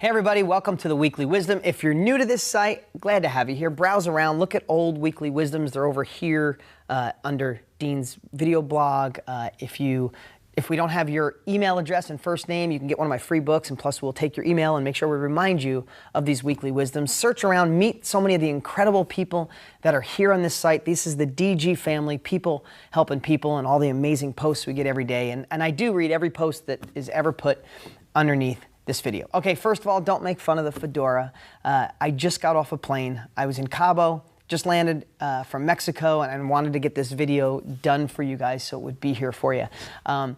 Hey everybody, welcome to the Weekly Wisdom. If you're new to this site, glad to have you here. Browse around, look at old Weekly Wisdoms. They're over here under Dean's video blog. If we don't have your email address and first name, you can get one of my free books, and plus we'll take your email and make sure we remind you of these Weekly Wisdoms. Search around, meet so many of the incredible people that are here on this site. This is the DG family, people helping people, and all the amazing posts we get every day. And I do read every post that is ever put underneath this video. Okay, first of all, don't make fun of the fedora. I just got off a plane. I was in Cabo, just landed from Mexico, and wanted to get this video done for you guys so it would be here for you. So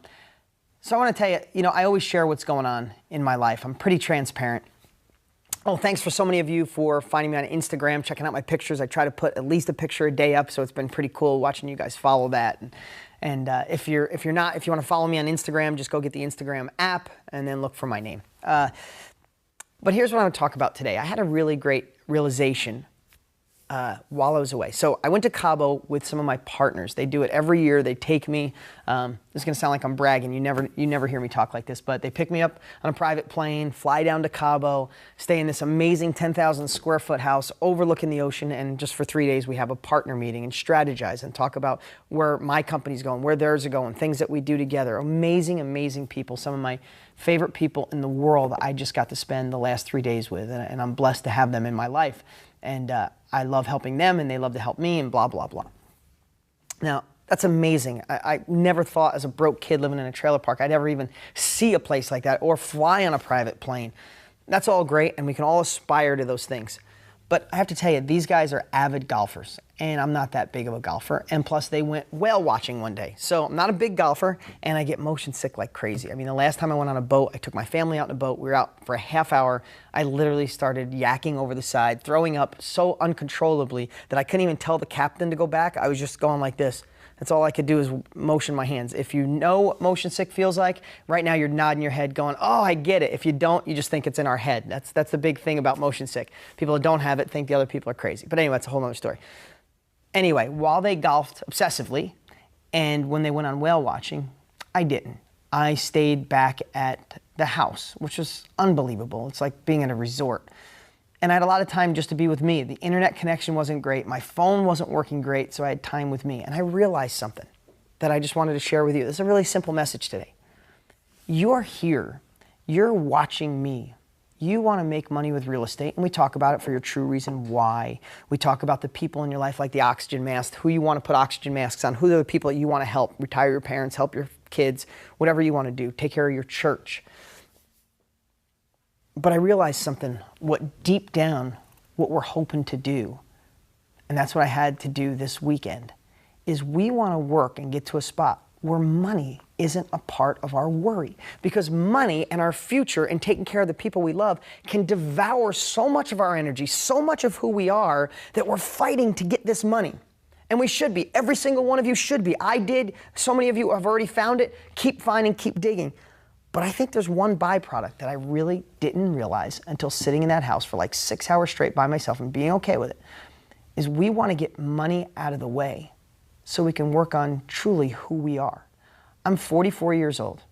I want to tell you, I always share what's going on in my life. I'm pretty transparent. Oh, thanks for so many of you for finding me on Instagram, checking out my pictures. I try to put at least a picture a day up, so it's been pretty cool watching you guys follow that. And if you want to follow me on Instagram, just go get the Instagram app and then look for my name. But here's what I want to talk about today. I had a really great realization while I was away. So I went to Cabo with some of my partners. They do it every year. They take me. This is going to sound like I'm bragging. You never hear me talk like this, but they pick me up on a private plane, fly down to Cabo, stay in this amazing 10,000 square foot house overlooking the ocean, and just for 3 days we have a partner meeting and strategize and talk about where my company's going, where theirs are going, things that we do together. Amazing, amazing people. Some of my favorite people in the world I just got to spend the last 3 days with, and I'm blessed to have them in my life. And I love helping them, and they love to help me, and blah, blah, blah. Now, that's amazing. I never thought as a broke kid living in a trailer park I'd ever even see a place like that or fly on a private plane. That's all great, and we can all aspire to those things. But I have to tell you, these guys are avid golfers, and I'm not that big of a golfer. And plus, they went whale watching one day. So I'm not a big golfer, and I get motion sick like crazy. I mean, the last time I went on a boat, I took my family out in a boat. We were out for a half hour. I literally started yakking over the side, throwing up so uncontrollably that I couldn't even tell the captain to go back. I was just going like this. That's all I could do is motion my hands. If you know what motion sick feels like, right now you're nodding your head going, oh, I get it. If you don't, you just think it's in our head. That's the big thing about motion sick. People that don't have it think the other people are crazy. But anyway, it's a whole other story. Anyway, while they golfed obsessively, and when they went on whale watching, I didn't. I stayed back at the house, which was unbelievable. It's like being at a resort. And I had a lot of time just to be with me. The internet connection wasn't great. My phone wasn't working great, so I had time with me. And I realized something that I just wanted to share with you. This is a really simple message today. You're here. You're watching me. You want to make money with real estate, and we talk about it for your true reason why. We talk about the people in your life like the oxygen mask, who you want to put oxygen masks on, who are the people that you want to help, retire your parents, help your kids, whatever you want to do, take care of your church. But I realized something, what deep down, what we're hoping to do, and that's what I had to do this weekend, is we want to work and get to a spot where money isn't a part of our worry. Because money and our future and taking care of the people we love can devour so much of our energy, so much of who we are, that we're fighting to get this money. And we should be. Every single one of you should be. I did. So many of you have already found it. Keep finding, keep digging. But I think there's one byproduct that I really didn't realize until sitting in that house for like 6 hours straight by myself and being okay with it, is we want to get money out of the way so we can work on truly who we are. I'm 44 years old,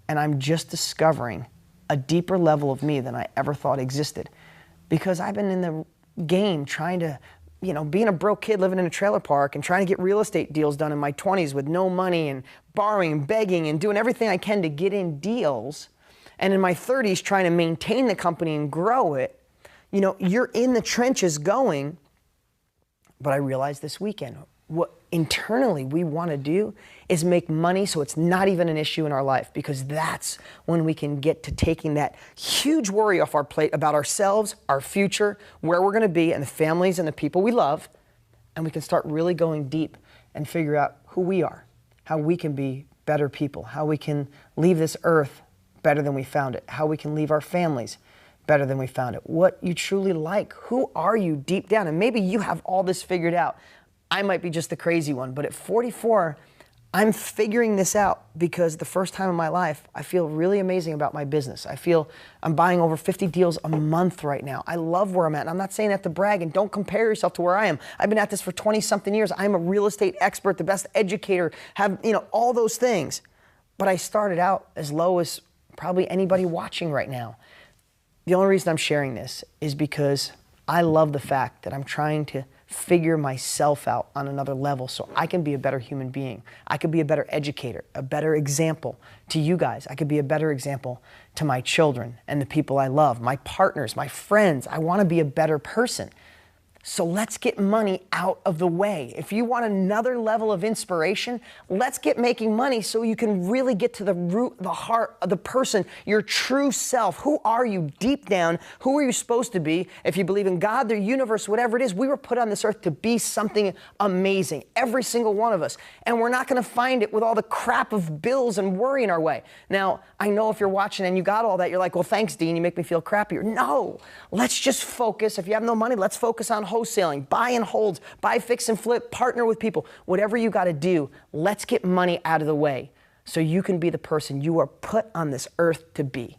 and I'm just discovering a deeper level of me than I ever thought existed, because I've been in the game trying to, being a broke kid living in a trailer park and trying to get real estate deals done in my 20s with no money and borrowing and begging and doing everything I can to get in deals. And in my 30s, trying to maintain the company and grow it. You're in the trenches going. But I realized this weekend, what internally we want to do is make money so it's not even an issue in our life, because that's when we can get to taking that huge worry off our plate about ourselves, our future, where we're going to be, and the families and the people we love, and we can start really going deep and figure out who we are, how we can be better people, how we can leave this earth better than we found it, how we can leave our families better than we found it, what you truly like, who are you deep down, and maybe you have all this figured out. I might be just the crazy one, but at 44, I'm figuring this out, because the first time in my life, I feel really amazing about my business. I feel I'm buying over 50 deals a month right now. I love where I'm at, and I'm not saying that to brag, and don't compare yourself to where I am. I've been at this for 20-something years. I'm a real estate expert, the best educator, have all those things. But I started out as low as probably anybody watching right now. The only reason I'm sharing this is because I love the fact that I'm trying to figure myself out on another level so I can be a better human being. I could be a better educator, a better example to you guys. I could be a better example to my children and the people I love, my partners, my friends. I want to be a better person. So let's get money out of the way. If you want another level of inspiration, let's get making money so you can really get to the root, the heart of the person, your true self. Who are you deep down? Who are you supposed to be? If you believe in God, the universe, whatever it is, we were put on this earth to be something amazing, every single one of us. And we're not going to find it with all the crap of bills and worry in our way. Now, I know if you're watching and you got all that, you're like, well, thanks, Dean, you make me feel crappier. No, let's just focus. If you have no money, let's focus on wholesaling, buy and holds, buy, fix and flip, partner with people, whatever you got to do. Let's get money out of the way so you can be the person you are put on this earth to be.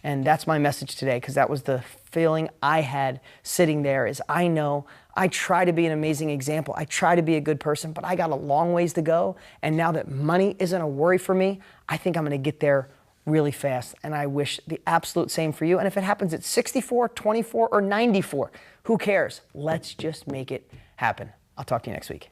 And that's my message today, because that was the feeling I had sitting there. Is I know I try to be an amazing example. I try to be a good person, but I got a long ways to go. And now that money isn't a worry for me, I think I'm going to get there really fast. And I wish the absolute same for you. And if it happens at 64, 24, or 94, who cares? Let's just make it happen. I'll talk to you next week.